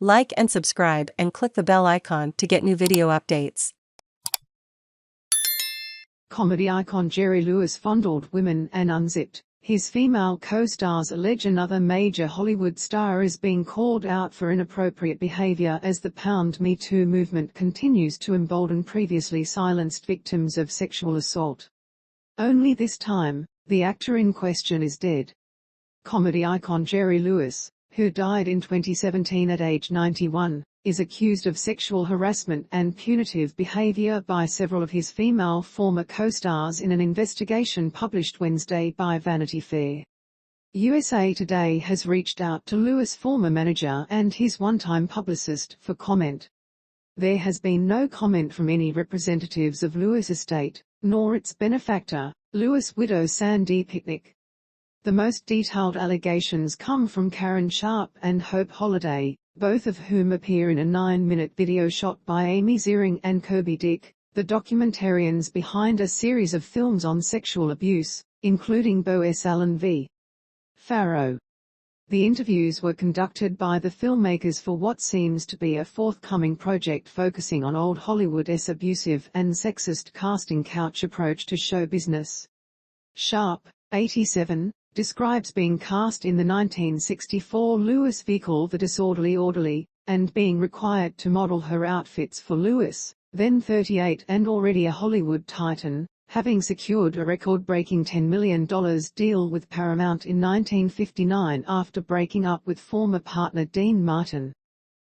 Like and subscribe and click the bell icon to get new video updates. Comedy icon Jerry Lewis fondled women and unzipped. His female co-stars allege another major Hollywood star is being called out for inappropriate behavior as the Me Too movement continues to embolden previously silenced victims of sexual assault. Only this time, the actor in question is dead. Comedy icon Jerry Lewis, who died in 2017 at age 91, is accused of sexual harassment and punitive behavior by several of his female former co-stars in an investigation published Wednesday by Vanity Fair. USA Today has reached out to Lewis' former manager and his one-time publicist for comment. There has been no comment from any representatives of Lewis' estate, nor its benefactor, Lewis' widow SanDee Pitnick. The most detailed allegations come from Karen Sharpe and Hope Holiday, both of whom appear in a 9-minute video shot by Amy Ziering and Kirby, the documentarians behind a series of films on sexual abuse, including Beau S. Allen v. Farrow. The interviews were conducted by the filmmakers for what seems to be a forthcoming project focusing on old Hollywood's abusive and sexist casting couch approach to show business. Sharpe, 87, describes being cast in the 1964 Lewis vehicle The Disorderly Orderly, and being required to model her outfits for Lewis, then 38 and already a Hollywood titan, having secured a record-breaking $10 million deal with Paramount in 1959 after breaking up with former partner Dean Martin.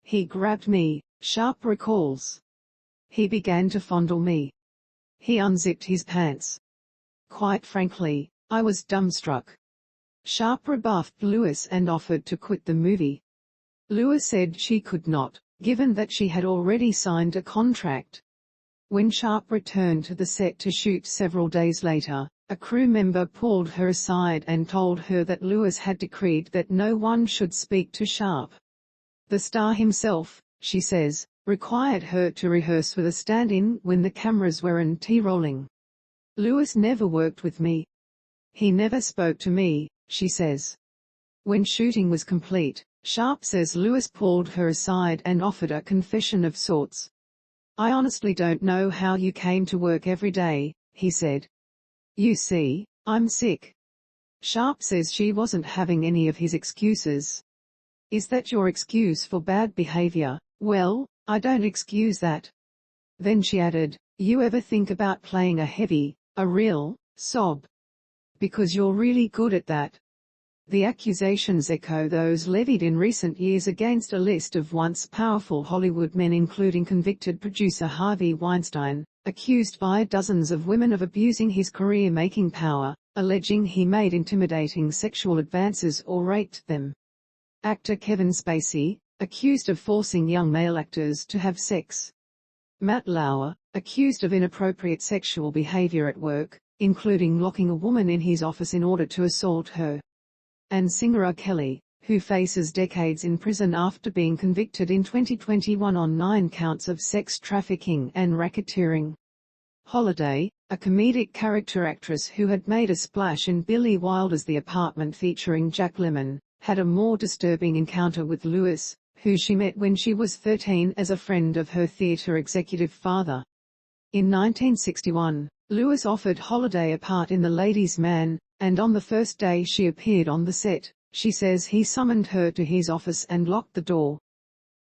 "He grabbed me," Sharpe recalls. "He began to fondle me. He unzipped his pants. Quite frankly, I was dumbstruck." Sharpe rebuffed Lewis and offered to quit the movie. Lewis said she could not, given that she had already signed a contract. When Sharpe returned to the set to shoot several days later, a crew member pulled her aside and told her that Lewis had decreed that no one should speak to Sharpe. The star himself, she says, required her to rehearse with a stand-in when the cameras weren't rolling. "Lewis never worked with me. He never spoke to me," she says. When shooting was complete, Sharpe says Lewis pulled her aside and offered a confession of sorts. "I honestly don't know how you came to work every day," he said. "You see, I'm sick." Sharpe says she wasn't having any of his excuses. "Is that your excuse for bad behavior? Well, I don't excuse that." Then she added, "You ever think about playing a real sob? Because you're really good at that." The accusations echo those levied in recent years against a list of once powerful Hollywood men, including convicted producer Harvey Weinstein, accused by dozens of women of abusing his career-making power, alleging he made intimidating sexual advances or raped them. Actor Kevin Spacey, accused of forcing young male actors to have sex. Matt Lauer, accused of inappropriate sexual behavior at work, including locking a woman in his office in order to assault her. And singer R. Kelly, who faces decades in prison after being convicted in 2021 on 9 counts of sex trafficking and racketeering. Holiday, a comedic character actress who had made a splash in Billy Wilder's The Apartment featuring Jack Lemmon, had a more disturbing encounter with Lewis, who she met when she was 13 as a friend of her theater executive father. In 1961, Lewis offered Holiday a part in The Ladies' Man, and on the first day she appeared on the set, she says he summoned her to his office and locked the door.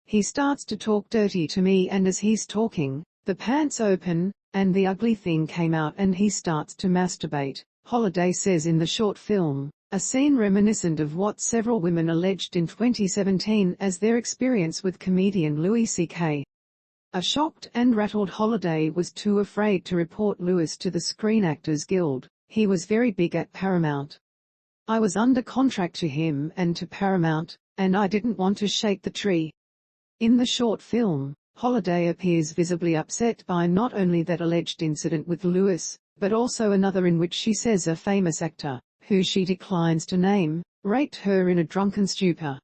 "He starts to talk dirty to me, and as he's talking, the pants open, and the ugly thing came out and he starts to masturbate," Holiday says in the short film, a scene reminiscent of what several women alleged in 2017 as their experience with comedian Louis C.K. A shocked and rattled Holiday was too afraid to report Lewis to the Screen Actors Guild. "He was very big at Paramount. I was under contract to him and to Paramount, and I didn't want to shake the tree." In the short film, Holiday appears visibly upset by not only that alleged incident with Lewis, but also another in which she says a famous actor, who she declines to name, raped her in a drunken stupor.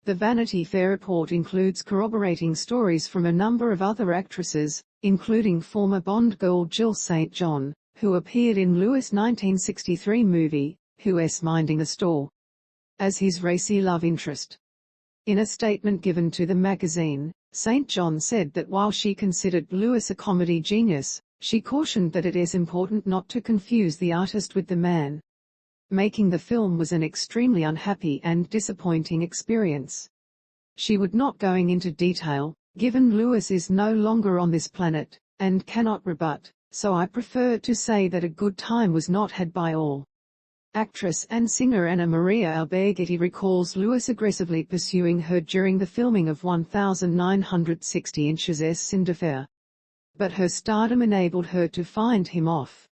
The Vanity Fair report includes corroborating stories from a number of other actresses, including former Bond girl Jill St. John, who appeared in Lewis' 1963 movie, Who's Minding the Store, as his racy love interest. In a statement given to the magazine, St. John said that while she considered Louis a comedy genius, she cautioned that it is important not to confuse the artist with the man. Making the film was an extremely unhappy and disappointing experience. She would not going into detail, given Louis is no longer on this planet, and cannot rebut, so I prefer to say that a good time was not had by all. Actress and singer Anna Maria Alberghetti recalls Louis aggressively pursuing her during the filming of 1960 Inches SanDee Pitnick. But her stardom enabled her to find him off.